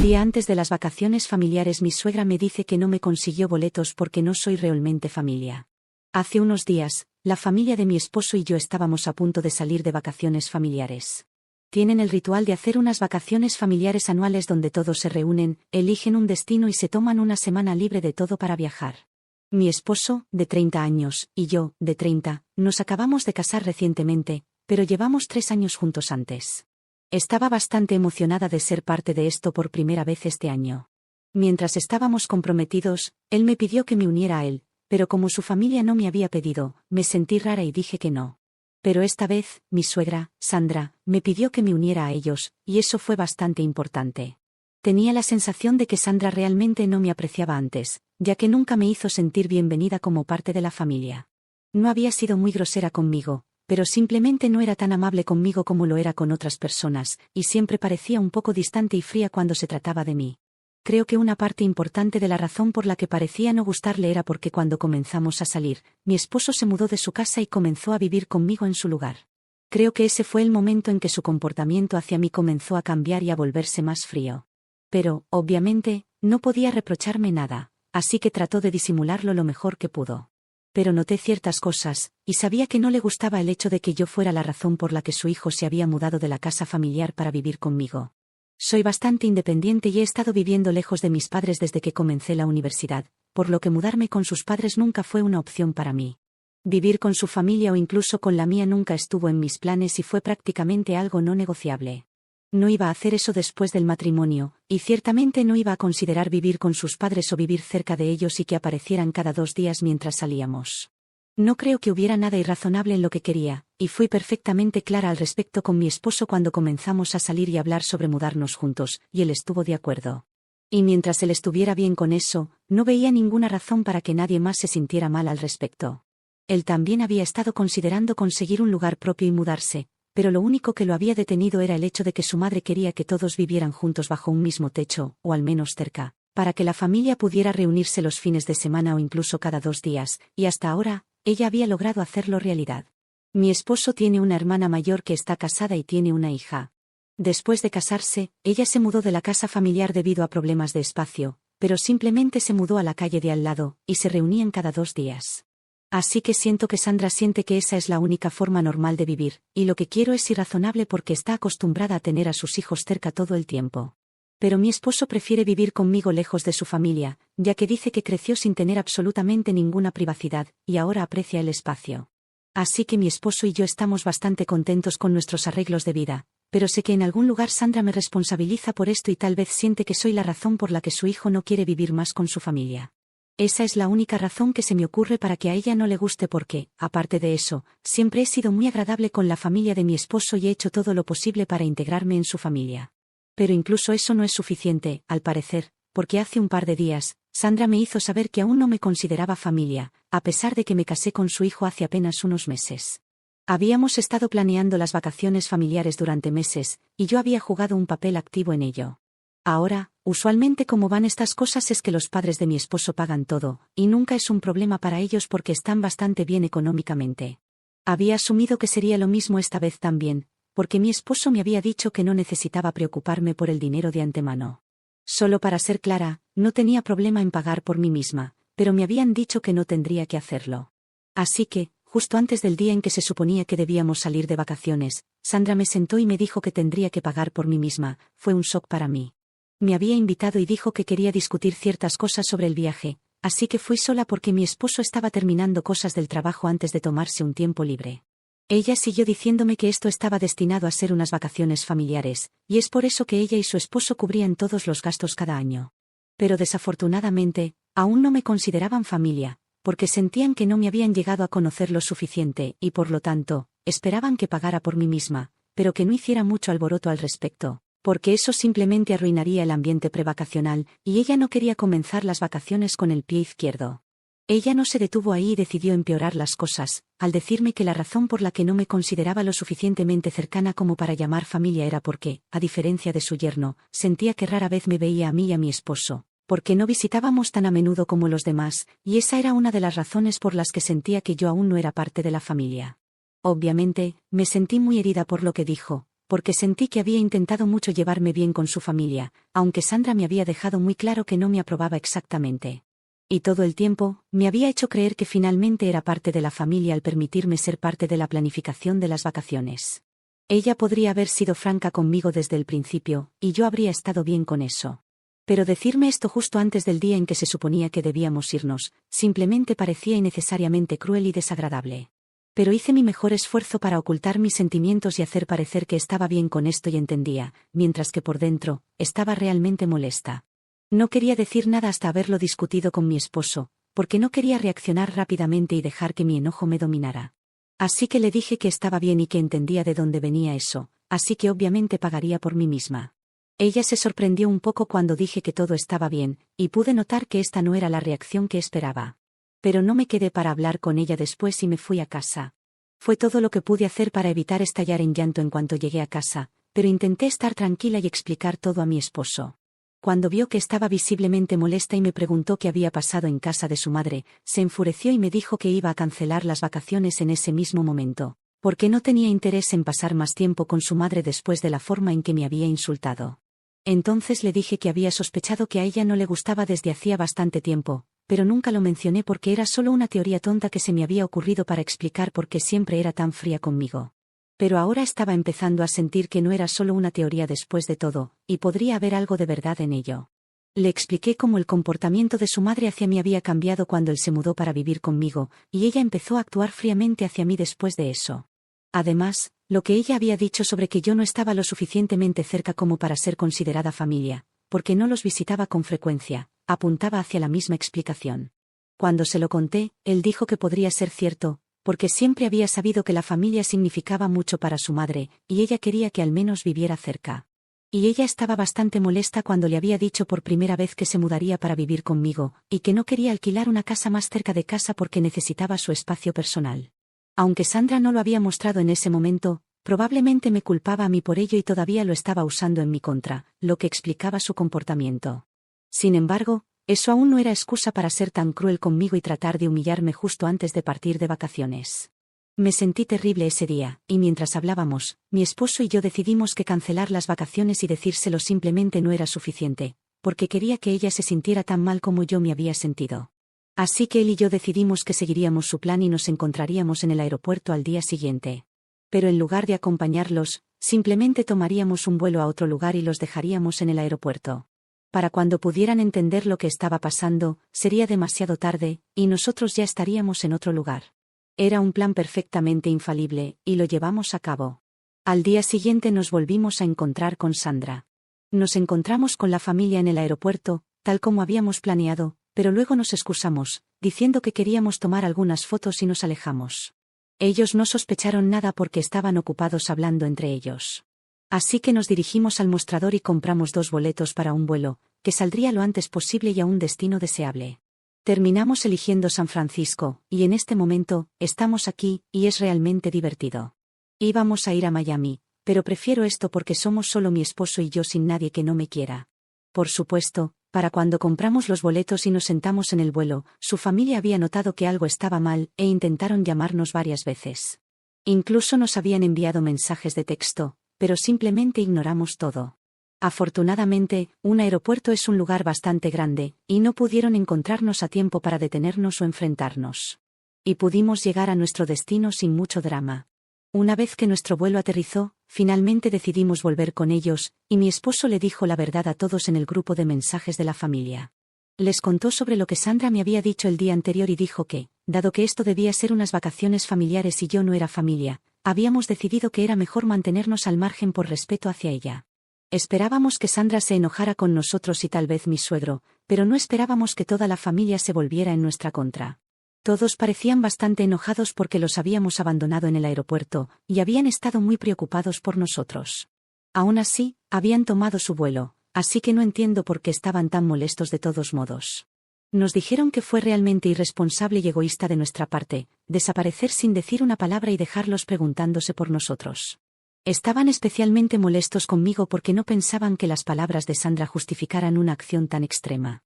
día antes de las vacaciones familiares mi suegra me dice que no me consiguió boletos porque no soy realmente familia. Hace unos días, la familia de mi esposo y yo estábamos a punto de salir de vacaciones familiares. Tienen el ritual de hacer unas vacaciones familiares anuales donde todos se reúnen, eligen un destino y se toman una semana libre de todo para viajar. Mi esposo, de 30 años, y yo, de 30, nos acabamos de casar recientemente, pero llevamos 3 años juntos antes. Estaba bastante emocionada de ser parte de esto por primera vez este año. Mientras estábamos comprometidos, él me pidió que me uniera a él, pero como su familia no me había pedido, me sentí rara y dije que no. Pero esta vez, mi suegra, Sandra, me pidió que me uniera a ellos, y eso fue bastante importante. Tenía la sensación de que Sandra realmente no me apreciaba antes, ya que nunca me hizo sentir bienvenida como parte de la familia. No había sido muy grosera conmigo, pero simplemente no era tan amable conmigo como lo era con otras personas, y siempre parecía un poco distante y fría cuando se trataba de mí. Creo que una parte importante de la razón por la que parecía no gustarle era porque cuando comenzamos a salir, mi esposo se mudó de su casa y comenzó a vivir conmigo en su lugar. Creo que ese fue el momento en que su comportamiento hacia mí comenzó a cambiar y a volverse más frío. Pero, obviamente, no podía reprocharme nada, así que trató de disimularlo lo mejor que pudo. Pero noté ciertas cosas, y sabía que no le gustaba el hecho de que yo fuera la razón por la que su hijo se había mudado de la casa familiar para vivir conmigo. Soy bastante independiente y he estado viviendo lejos de mis padres desde que comencé la universidad, por lo que mudarme con sus padres nunca fue una opción para mí. Vivir con su familia o incluso con la mía nunca estuvo en mis planes y fue prácticamente algo no negociable. No iba a hacer eso después del matrimonio, y ciertamente no iba a considerar vivir con sus padres o vivir cerca de ellos y que aparecieran cada 2 días mientras salíamos. No creo que hubiera nada irrazonable en lo que quería, y fui perfectamente clara al respecto con mi esposo cuando comenzamos a salir y hablar sobre mudarnos juntos, y él estuvo de acuerdo. Y mientras él estuviera bien con eso, no veía ninguna razón para que nadie más se sintiera mal al respecto. Él también había estado considerando conseguir un lugar propio y mudarse, pero lo único que lo había detenido era el hecho de que su madre quería que todos vivieran juntos bajo un mismo techo, o al menos cerca, para que la familia pudiera reunirse los fines de semana o incluso cada 2 días, y hasta ahora, ella había logrado hacerlo realidad. Mi esposo tiene una hermana mayor que está casada y tiene una hija. Después de casarse, ella se mudó de la casa familiar debido a problemas de espacio, pero simplemente se mudó a la calle de al lado, y se reunían cada 2 días. Así que siento que Sandra siente que esa es la única forma normal de vivir, y lo que quiero es irrazonable porque está acostumbrada a tener a sus hijos cerca todo el tiempo. Pero mi esposo prefiere vivir conmigo lejos de su familia, ya que dice que creció sin tener absolutamente ninguna privacidad, y ahora aprecia el espacio. Así que mi esposo y yo estamos bastante contentos con nuestros arreglos de vida, pero sé que en algún lugar Sandra me responsabiliza por esto y tal vez siente que soy la razón por la que su hijo no quiere vivir más con su familia. Esa es la única razón que se me ocurre para que a ella no le guste porque, aparte de eso, siempre he sido muy agradable con la familia de mi esposo y he hecho todo lo posible para integrarme en su familia. Pero incluso eso no es suficiente, al parecer, porque hace un par de días, Sandra me hizo saber que aún no me consideraba familia, a pesar de que me casé con su hijo hace apenas unos meses. Habíamos estado planeando las vacaciones familiares durante meses, y yo había jugado un papel activo en ello. Ahora, usualmente como van estas cosas es que los padres de mi esposo pagan todo, y nunca es un problema para ellos porque están bastante bien económicamente. Había asumido que sería lo mismo esta vez también, porque mi esposo me había dicho que no necesitaba preocuparme por el dinero de antemano. Solo para ser clara, no tenía problema en pagar por mí misma, pero me habían dicho que no tendría que hacerlo. Así que, justo antes del día en que se suponía que debíamos salir de vacaciones, Sandra me sentó y me dijo que tendría que pagar por mí misma. Fue un shock para mí. Me había invitado y dijo que quería discutir ciertas cosas sobre el viaje, así que fui sola porque mi esposo estaba terminando cosas del trabajo antes de tomarse un tiempo libre. Ella siguió diciéndome que esto estaba destinado a ser unas vacaciones familiares, y es por eso que ella y su esposo cubrían todos los gastos cada año. Pero desafortunadamente, aún no me consideraban familia, porque sentían que no me habían llegado a conocer lo suficiente y por lo tanto, esperaban que pagara por mí misma, pero que no hiciera mucho alboroto al respecto, porque eso simplemente arruinaría el ambiente prevacacional, y ella no quería comenzar las vacaciones con el pie izquierdo. Ella no se detuvo ahí y decidió empeorar las cosas, al decirme que la razón por la que no me consideraba lo suficientemente cercana como para llamar familia era porque, a diferencia de su yerno, sentía que rara vez me veía a mí y a mi esposo, porque no visitábamos tan a menudo como los demás, y esa era una de las razones por las que sentía que yo aún no era parte de la familia. Obviamente, me sentí muy herida por lo que dijo, porque sentí que había intentado mucho llevarme bien con su familia, aunque Sandra me había dejado muy claro que no me aprobaba exactamente. Y todo el tiempo, me había hecho creer que finalmente era parte de la familia al permitirme ser parte de la planificación de las vacaciones. Ella podría haber sido franca conmigo desde el principio, y yo habría estado bien con eso. Pero decirme esto justo antes del día en que se suponía que debíamos irnos, simplemente parecía innecesariamente cruel y desagradable. Pero hice mi mejor esfuerzo para ocultar mis sentimientos y hacer parecer que estaba bien con esto y entendía, mientras que por dentro, estaba realmente molesta. No quería decir nada hasta haberlo discutido con mi esposo, porque no quería reaccionar rápidamente y dejar que mi enojo me dominara. Así que le dije que estaba bien y que entendía de dónde venía eso, así que obviamente pagaría por mí misma. Ella se sorprendió un poco cuando dije que todo estaba bien, y pude notar que esta no era la reacción que esperaba. Pero no me quedé para hablar con ella después y me fui a casa. Fue todo lo que pude hacer para evitar estallar en llanto en cuanto llegué a casa, pero intenté estar tranquila y explicar todo a mi esposo. Cuando vio que estaba visiblemente molesta y me preguntó qué había pasado en casa de su madre, se enfureció y me dijo que iba a cancelar las vacaciones en ese mismo momento, porque no tenía interés en pasar más tiempo con su madre después de la forma en que me había insultado. Entonces le dije que había sospechado que a ella no le gustaba desde hacía bastante tiempo, pero nunca lo mencioné porque era solo una teoría tonta que se me había ocurrido para explicar por qué siempre era tan fría conmigo. Pero ahora estaba empezando a sentir que no era solo una teoría después de todo, y podría haber algo de verdad en ello. Le expliqué cómo el comportamiento de su madre hacia mí había cambiado cuando él se mudó para vivir conmigo, y ella empezó a actuar fríamente hacia mí después de eso. Además, lo que ella había dicho sobre que yo no estaba lo suficientemente cerca como para ser considerada familia, porque no los visitaba con frecuencia, apuntaba hacia la misma explicación. Cuando se lo conté, él dijo que podría ser cierto, porque siempre había sabido que la familia significaba mucho para su madre, y ella quería que al menos viviera cerca. Y ella estaba bastante molesta cuando le había dicho por primera vez que se mudaría para vivir conmigo, y que no quería alquilar una casa más cerca de casa porque necesitaba su espacio personal. Aunque Sandra no lo había mostrado en ese momento, probablemente me culpaba a mí por ello y todavía lo estaba usando en mi contra, lo que explicaba su comportamiento. Sin embargo, eso aún no era excusa para ser tan cruel conmigo y tratar de humillarme justo antes de partir de vacaciones. Me sentí terrible ese día, y mientras hablábamos, mi esposo y yo decidimos que cancelar las vacaciones y decírselo simplemente no era suficiente, porque quería que ella se sintiera tan mal como yo me había sentido. Así que él y yo decidimos que seguiríamos su plan y nos encontraríamos en el aeropuerto al día siguiente. Pero en lugar de acompañarlos, simplemente tomaríamos un vuelo a otro lugar y los dejaríamos en el aeropuerto. Para cuando pudieran entender lo que estaba pasando, sería demasiado tarde, y nosotros ya estaríamos en otro lugar. Era un plan perfectamente infalible, y lo llevamos a cabo. Al día siguiente nos volvimos a encontrar con Sandra. Nos encontramos con la familia en el aeropuerto, tal como habíamos planeado, pero luego nos excusamos, diciendo que queríamos tomar algunas fotos y nos alejamos. Ellos no sospecharon nada porque estaban ocupados hablando entre ellos. Así que nos dirigimos al mostrador y compramos 2 boletos para un vuelo, que saldría lo antes posible y a un destino deseable. Terminamos eligiendo San Francisco, y en este momento, estamos aquí, y es realmente divertido. Íbamos a ir a Miami, pero prefiero esto porque somos solo mi esposo y yo sin nadie que no me quiera. Por supuesto, para cuando compramos los boletos y nos sentamos en el vuelo, su familia había notado que algo estaba mal, e intentaron llamarnos varias veces. Incluso nos habían enviado mensajes de texto, pero simplemente ignoramos todo. Afortunadamente, un aeropuerto es un lugar bastante grande, y no pudieron encontrarnos a tiempo para detenernos o enfrentarnos. Y pudimos llegar a nuestro destino sin mucho drama. Una vez que nuestro vuelo aterrizó, finalmente decidimos volver con ellos, y mi esposo le dijo la verdad a todos en el grupo de mensajes de la familia. Les contó sobre lo que Sandra me había dicho el día anterior y dijo que, dado que esto debía ser unas vacaciones familiares y yo no era familia, habíamos decidido que era mejor mantenernos al margen por respeto hacia ella. Esperábamos que Sandra se enojara con nosotros y tal vez mi suegro, pero no esperábamos que toda la familia se volviera en nuestra contra. Todos parecían bastante enojados porque los habíamos abandonado en el aeropuerto, y habían estado muy preocupados por nosotros. Aún así, habían tomado su vuelo, así que no entiendo por qué estaban tan molestos de todos modos. Nos dijeron que fue realmente irresponsable y egoísta de nuestra parte, desaparecer sin decir una palabra y dejarlos preguntándose por nosotros. Estaban especialmente molestos conmigo porque no pensaban que las palabras de Sandra justificaran una acción tan extrema.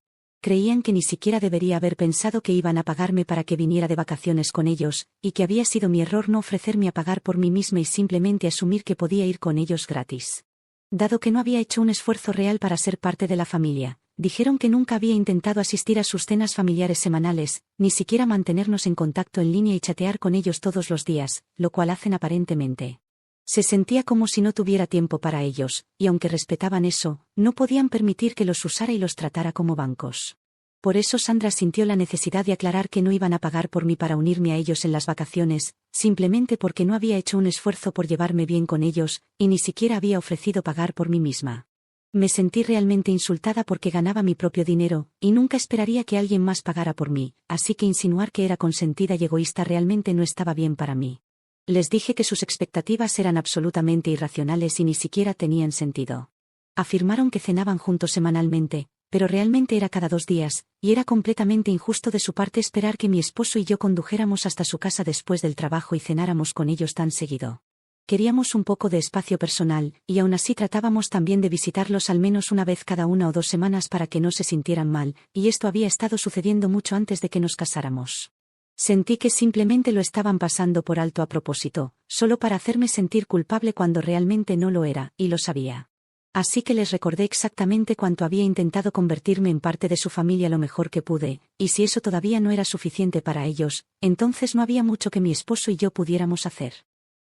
creían que ni siquiera debería haber pensado que iban a pagarme para que viniera de vacaciones con ellos, y que había sido mi error no ofrecerme a pagar por mí misma y simplemente asumir que podía ir con ellos gratis. Dado que no había hecho un esfuerzo real para ser parte de la familia, dijeron que nunca había intentado asistir a sus cenas familiares semanales, ni siquiera mantenernos en contacto en línea y chatear con ellos todos los días, lo cual hacen aparentemente. Se sentía como si no tuviera tiempo para ellos, y aunque respetaban eso, no podían permitir que los usara y los tratara como bancos. Por eso Sandra sintió la necesidad de aclarar que no iban a pagar por mí para unirme a ellos en las vacaciones, simplemente porque no había hecho un esfuerzo por llevarme bien con ellos, y ni siquiera había ofrecido pagar por mí misma. Me sentí realmente insultada porque ganaba mi propio dinero, y nunca esperaría que alguien más pagara por mí, así que insinuar que era consentida y egoísta realmente no estaba bien para mí. Les dije que sus expectativas eran absolutamente irracionales y ni siquiera tenían sentido. Afirmaron que cenaban juntos semanalmente, pero realmente era cada 2 días, y era completamente injusto de su parte esperar que mi esposo y yo condujéramos hasta su casa después del trabajo y cenáramos con ellos tan seguido. Queríamos un poco de espacio personal, y aún así tratábamos también de visitarlos al menos una vez cada 1 o 2 semanas para que no se sintieran mal, y esto había estado sucediendo mucho antes de que nos casáramos. Sentí que simplemente lo estaban pasando por alto a propósito, solo para hacerme sentir culpable cuando realmente no lo era, y lo sabía. Así que les recordé exactamente cuánto había intentado convertirme en parte de su familia lo mejor que pude, y si eso todavía no era suficiente para ellos, entonces no había mucho que mi esposo y yo pudiéramos hacer.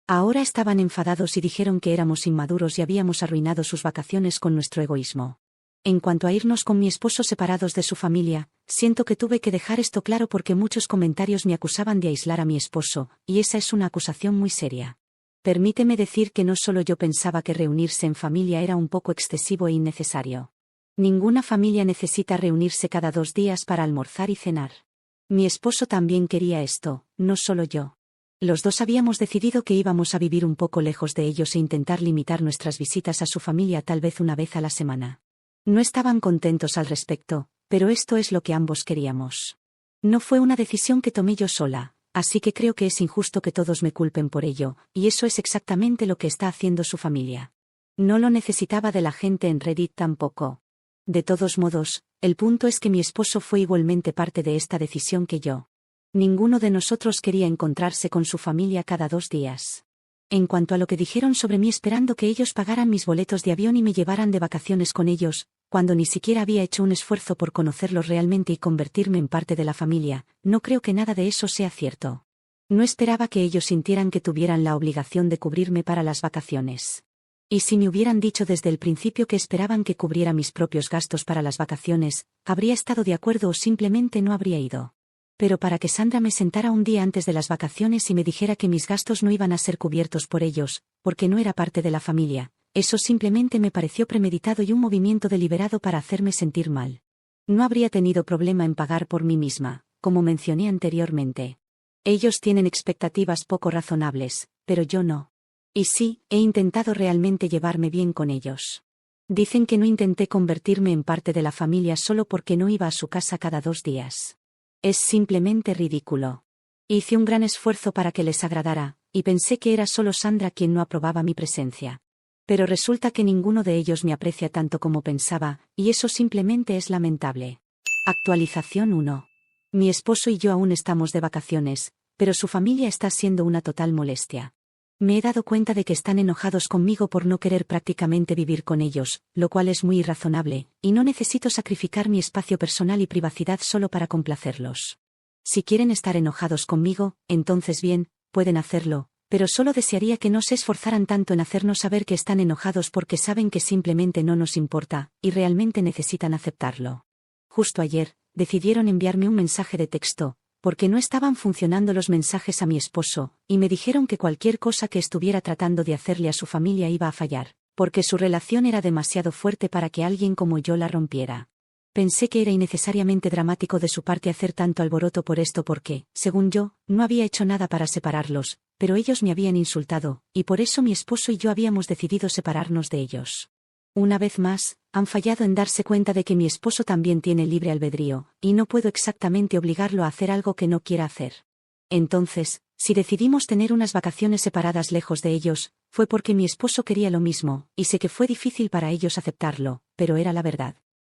Ahora estaban enfadados y dijeron que éramos inmaduros y habíamos arruinado sus vacaciones con nuestro egoísmo. En cuanto a irnos con mi esposo separados de su familia, siento que tuve que dejar esto claro porque muchos comentarios me acusaban de aislar a mi esposo, y esa es una acusación muy seria. Permíteme decir que no solo yo pensaba que reunirse en familia era un poco excesivo e innecesario. Ninguna familia necesita reunirse cada 2 días para almorzar y cenar. Mi esposo también quería esto, no solo yo. Los dos habíamos decidido que íbamos a vivir un poco lejos de ellos e intentar limitar nuestras visitas a su familia tal vez una vez a la semana. No estaban contentos al respecto, pero esto es lo que ambos queríamos. No fue una decisión que tomé yo sola, así que creo que es injusto que todos me culpen por ello, y eso es exactamente lo que está haciendo su familia. No lo necesitaba de la gente en Reddit tampoco. De todos modos, el punto es que mi esposo fue igualmente parte de esta decisión que yo. Ninguno de nosotros quería encontrarse con su familia cada 2 días. En cuanto a lo que dijeron sobre mí esperando que ellos pagaran mis boletos de avión y me llevaran de vacaciones con ellos, cuando ni siquiera había hecho un esfuerzo por conocerlos realmente y convertirme en parte de la familia, no creo que nada de eso sea cierto. No esperaba que ellos sintieran que tuvieran la obligación de cubrirme para las vacaciones. Y si me hubieran dicho desde el principio que esperaban que cubriera mis propios gastos para las vacaciones, habría estado de acuerdo o simplemente no habría ido. Pero para que Sandra me sentara un día antes de las vacaciones y me dijera que mis gastos no iban a ser cubiertos por ellos, porque no era parte de la familia, eso simplemente me pareció premeditado y un movimiento deliberado para hacerme sentir mal. No habría tenido problema en pagar por mí misma, como mencioné anteriormente. Ellos tienen expectativas poco razonables, pero yo no. Y sí, he intentado realmente llevarme bien con ellos. Dicen que no intenté convertirme en parte de la familia solo porque no iba a su casa cada 2 días. Es simplemente ridículo. Hice un gran esfuerzo para que les agradara, y pensé que era solo Sandra quien no aprobaba mi presencia. Pero resulta que ninguno de ellos me aprecia tanto como pensaba, y eso simplemente es lamentable. Actualización 1. Mi esposo y yo aún estamos de vacaciones, pero su familia está siendo una total molestia. Me he dado cuenta de que están enojados conmigo por no querer prácticamente vivir con ellos, lo cual es muy irrazonable, y no necesito sacrificar mi espacio personal y privacidad solo para complacerlos. Si quieren estar enojados conmigo, entonces bien, pueden hacerlo, pero solo desearía que no se esforzaran tanto en hacernos saber que están enojados porque saben que simplemente no nos importa, y realmente necesitan aceptarlo. Justo ayer, decidieron enviarme un mensaje de texto, porque no estaban funcionando los mensajes a mi esposo, y me dijeron que cualquier cosa que estuviera tratando de hacerle a su familia iba a fallar, porque su relación era demasiado fuerte para que alguien como yo la rompiera. Pensé que era innecesariamente dramático de su parte hacer tanto alboroto por esto porque, según yo, no había hecho nada para separarlos, pero ellos me habían insultado, y por eso mi esposo y yo habíamos decidido separarnos de ellos. Una vez más, han fallado en darse cuenta de que mi esposo también tiene libre albedrío, y no puedo exactamente obligarlo a hacer algo que no quiera hacer. Entonces, si decidimos tener unas vacaciones separadas lejos de ellos, fue porque mi esposo quería lo mismo, y sé que fue difícil para ellos aceptarlo, pero era la verdad.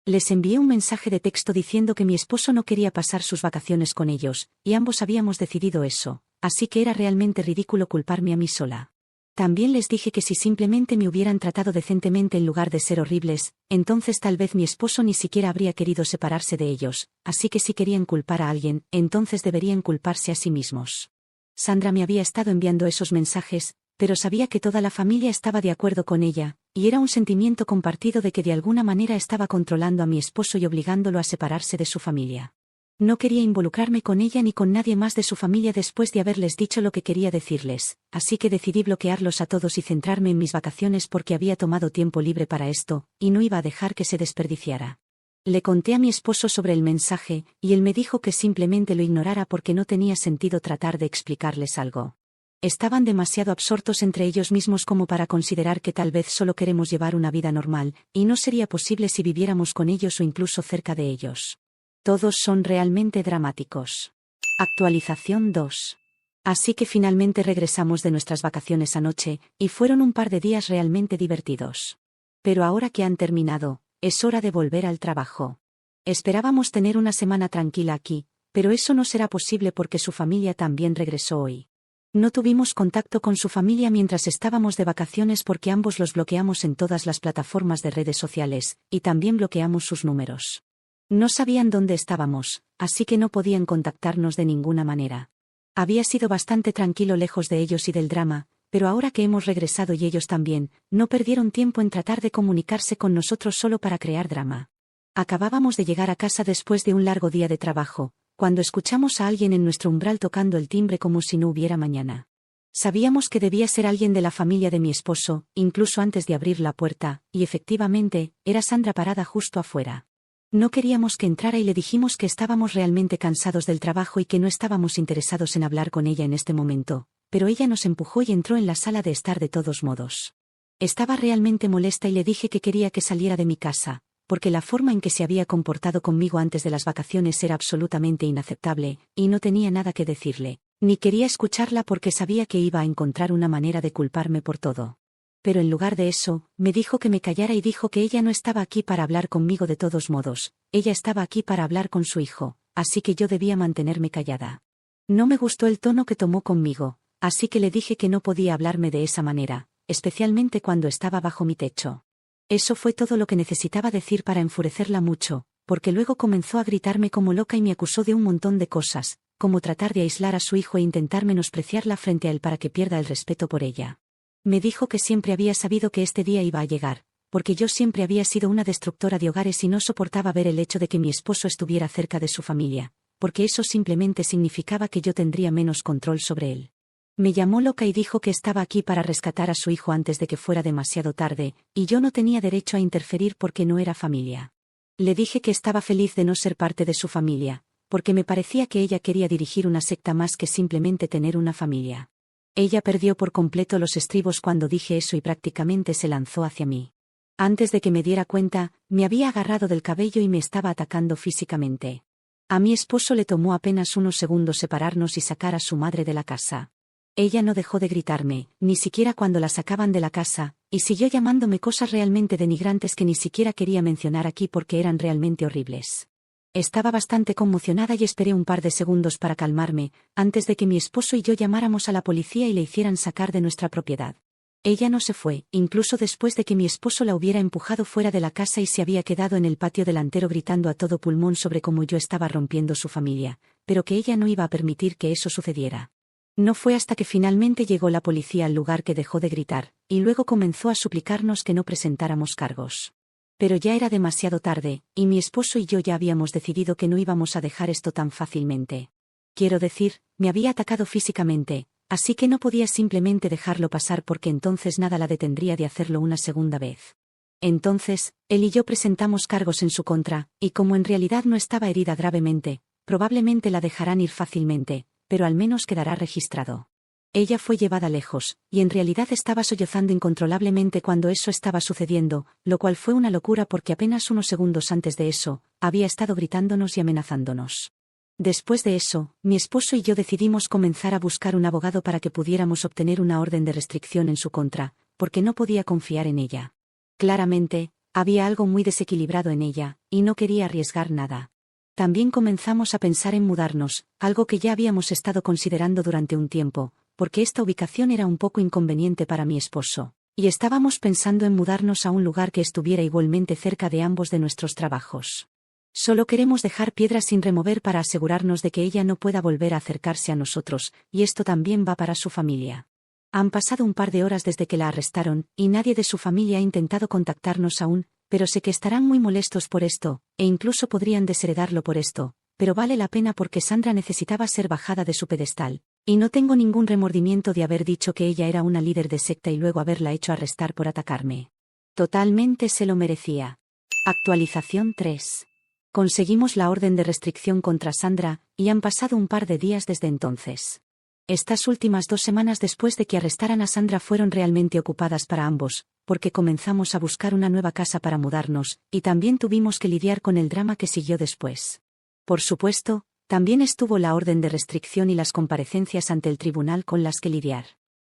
Les envié un mensaje de texto diciendo que mi esposo no quería pasar sus vacaciones con ellos, y ambos habíamos decidido eso, así que era realmente ridículo culparme a mí sola. También les dije que si simplemente me hubieran tratado decentemente en lugar de ser horribles, entonces tal vez mi esposo ni siquiera habría querido separarse de ellos, así que si querían culpar a alguien, entonces deberían culparse a sí mismos. Sandra me había estado enviando esos mensajes, pero sabía que toda la familia estaba de acuerdo con ella, y era un sentimiento compartido de que de alguna manera estaba controlando a mi esposo y obligándolo a separarse de su familia. No quería involucrarme con ella ni con nadie más de su familia después de haberles dicho lo que quería decirles, así que decidí bloquearlos a todos y centrarme en mis vacaciones porque había tomado tiempo libre para esto, y no iba a dejar que se desperdiciara. Le conté a mi esposo sobre el mensaje, y él me dijo que simplemente lo ignorara porque no tenía sentido tratar de explicarles algo. Estaban demasiado absortos entre ellos mismos como para considerar que tal vez solo queremos llevar una vida normal, y no sería posible si viviéramos con ellos o incluso cerca de ellos. Todos son realmente dramáticos. Actualización 2. Así que finalmente regresamos de nuestras vacaciones anoche, y fueron un par de días realmente divertidos. Pero ahora que han terminado, es hora de volver al trabajo. Esperábamos tener una semana tranquila aquí, pero eso no será posible porque su familia también regresó hoy. No tuvimos contacto con su familia mientras estábamos de vacaciones porque ambos los bloqueamos en todas las plataformas de redes sociales, y también bloqueamos sus números. No sabían dónde estábamos, así que no podían contactarnos de ninguna manera. Había sido bastante tranquilo lejos de ellos y del drama, pero ahora que hemos regresado y ellos también, no perdieron tiempo en tratar de comunicarse con nosotros solo para crear drama. Acabábamos de llegar a casa después de un largo día de trabajo, cuando escuchamos a alguien en nuestro umbral tocando el timbre como si no hubiera mañana. Sabíamos que debía ser alguien de la familia de mi esposo, incluso antes de abrir la puerta, y efectivamente, era Sandra parada justo afuera. No queríamos que entrara y le dijimos que estábamos realmente cansados del trabajo y que no estábamos interesados en hablar con ella en este momento, pero ella nos empujó y entró en la sala de estar de todos modos. Estaba realmente molesta y le dije que quería que saliera de mi casa, porque la forma en que se había comportado conmigo antes de las vacaciones era absolutamente inaceptable, y no tenía nada que decirle, ni quería escucharla porque sabía que iba a encontrar una manera de culparme por todo. Pero en lugar de eso, me dijo que me callara y dijo que ella no estaba aquí para hablar conmigo de todos modos, ella estaba aquí para hablar con su hijo, así que yo debía mantenerme callada. No me gustó el tono que tomó conmigo, así que le dije que no podía hablarme de esa manera, especialmente cuando estaba bajo mi techo. Eso fue todo lo que necesitaba decir para enfurecerla mucho, porque luego comenzó a gritarme como loca y me acusó de un montón de cosas, como tratar de aislar a su hijo e intentar menospreciarla frente a él para que pierda el respeto por ella. Me dijo que siempre había sabido que este día iba a llegar, porque yo siempre había sido una destructora de hogares y no soportaba ver el hecho de que mi esposo estuviera cerca de su familia, porque eso simplemente significaba que yo tendría menos control sobre él. Me llamó loca y dijo que estaba aquí para rescatar a su hijo antes de que fuera demasiado tarde, y yo no tenía derecho a interferir porque no era familia. Le dije que estaba feliz de no ser parte de su familia, porque me parecía que ella quería dirigir una secta más que simplemente tener una familia. Ella perdió por completo los estribos cuando dije eso y prácticamente se lanzó hacia mí. Antes de que me diera cuenta, me había agarrado del cabello y me estaba atacando físicamente. A mi esposo le tomó apenas unos segundos separarnos y sacar a su madre de la casa. Ella no dejó de gritarme, ni siquiera cuando la sacaban de la casa, y siguió llamándome cosas realmente denigrantes que ni siquiera quería mencionar aquí porque eran realmente horribles. Estaba bastante conmocionada y esperé un par de segundos para calmarme, antes de que mi esposo y yo llamáramos a la policía y le hicieran sacar de nuestra propiedad. Ella no se fue, incluso después de que mi esposo la hubiera empujado fuera de la casa y se había quedado en el patio delantero gritando a todo pulmón sobre cómo yo estaba rompiendo su familia, pero que ella no iba a permitir que eso sucediera. No fue hasta que finalmente llegó la policía al lugar que dejó de gritar, y luego comenzó a suplicarnos que no presentáramos cargos. Pero ya era demasiado tarde, y mi esposo y yo ya habíamos decidido que no íbamos a dejar esto tan fácilmente. Quiero decir, me había atacado físicamente, así que no podía simplemente dejarlo pasar porque entonces nada la detendría de hacerlo una segunda vez. Entonces, él y yo presentamos cargos en su contra, y como en realidad no estaba herida gravemente, probablemente la dejarán ir fácilmente, pero al menos quedará registrado. Ella fue llevada lejos, y en realidad estaba sollozando incontrolablemente cuando eso estaba sucediendo, lo cual fue una locura porque apenas unos segundos antes de eso, había estado gritándonos y amenazándonos. Después de eso, mi esposo y yo decidimos comenzar a buscar un abogado para que pudiéramos obtener una orden de restricción en su contra, porque no podía confiar en ella. Claramente, Había algo muy desequilibrado en ella, y no quería arriesgar nada. También comenzamos a pensar en mudarnos, algo que ya habíamos estado considerando durante un tiempo, porque esta ubicación era un poco inconveniente para mi esposo, y estábamos pensando en mudarnos a un lugar que estuviera igualmente cerca de ambos de nuestros trabajos. Solo queremos dejar piedras sin remover para asegurarnos de que ella no pueda volver a acercarse a nosotros, y esto también va para su familia. Han pasado un par de horas desde que la arrestaron, y nadie de su familia ha intentado contactarnos aún, pero sé que estarán muy molestos por esto, e incluso podrían desheredarlo por esto, pero vale la pena porque Sandra necesitaba ser bajada de su pedestal, y no tengo ningún remordimiento de haber dicho que ella era una líder de secta y luego haberla hecho arrestar por atacarme. Totalmente se lo merecía. Actualización 3. Conseguimos la orden de restricción contra Sandra, y han pasado un par de días desde entonces. Estas últimas 2 semanas después de que arrestaran a Sandra fueron realmente ocupadas para ambos, porque comenzamos a buscar una nueva casa para mudarnos, y también tuvimos que lidiar con el drama que siguió después. Por supuesto, también estuvo la orden de restricción y las comparecencias ante el tribunal con las que lidiar.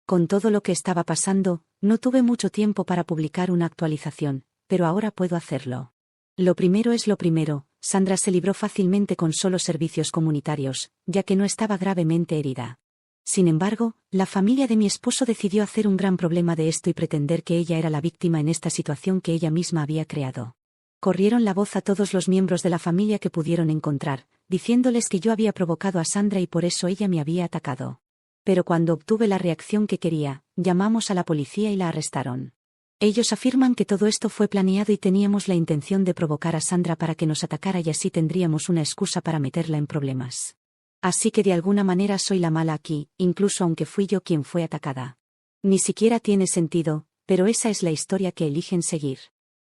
Con todo lo que estaba pasando, no tuve mucho tiempo para publicar una actualización, pero ahora puedo hacerlo. Lo primero es lo primero, Sandra se libró fácilmente con solo servicios comunitarios, ya que no estaba gravemente herida. Sin embargo, la familia de mi esposo decidió hacer un gran problema de esto y pretender que ella era la víctima en esta situación que ella misma había creado. Corrieron la voz a todos los miembros de la familia que pudieron encontrar, diciéndoles que yo había provocado a Sandra y por eso ella me había atacado. Pero cuando obtuve la reacción que quería, llamamos a la policía y la arrestaron. Ellos afirman que todo esto fue planeado y teníamos la intención de provocar a Sandra para que nos atacara y así tendríamos una excusa para meterla en problemas. Así que de alguna manera soy la mala aquí, incluso aunque fui yo quien fue atacada. Ni siquiera tiene sentido, pero esa es la historia que eligen seguir.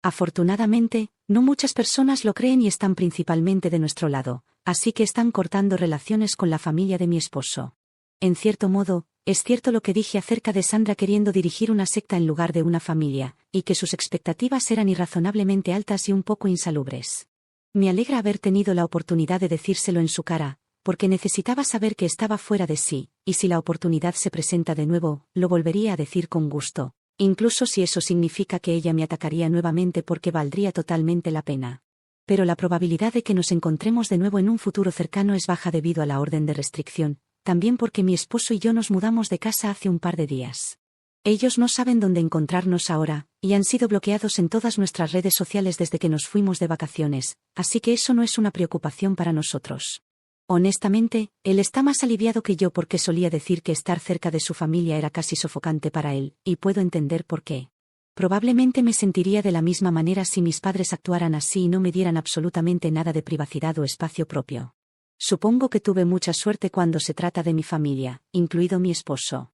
Afortunadamente, no muchas personas lo creen y están principalmente de nuestro lado, así que están cortando relaciones con la familia de mi esposo. En cierto modo, es cierto lo que dije acerca de Sandra queriendo dirigir una secta en lugar de una familia, y que sus expectativas eran irrazonablemente altas y un poco insalubres. Me alegra haber tenido la oportunidad de decírselo en su cara, porque necesitaba saber que estaba fuera de sí, y si la oportunidad se presenta de nuevo, lo volvería a decir con gusto, incluso si eso significa que ella me atacaría nuevamente porque valdría totalmente la pena. Pero la probabilidad de que nos encontremos de nuevo en un futuro cercano es baja debido a la orden de restricción, también porque mi esposo y yo nos mudamos de casa hace un par de días. Ellos no saben dónde encontrarnos ahora, y han sido bloqueados en todas nuestras redes sociales desde que nos fuimos de vacaciones, así que eso no es una preocupación para nosotros. Honestamente, él está más aliviado que yo porque solía decir que estar cerca de su familia era casi sofocante para él, y puedo entender por qué. Probablemente me sentiría de la misma manera si mis padres actuaran así y no me dieran absolutamente nada de privacidad o espacio propio. Supongo que tuve mucha suerte cuando se trata de mi familia, incluido mi esposo.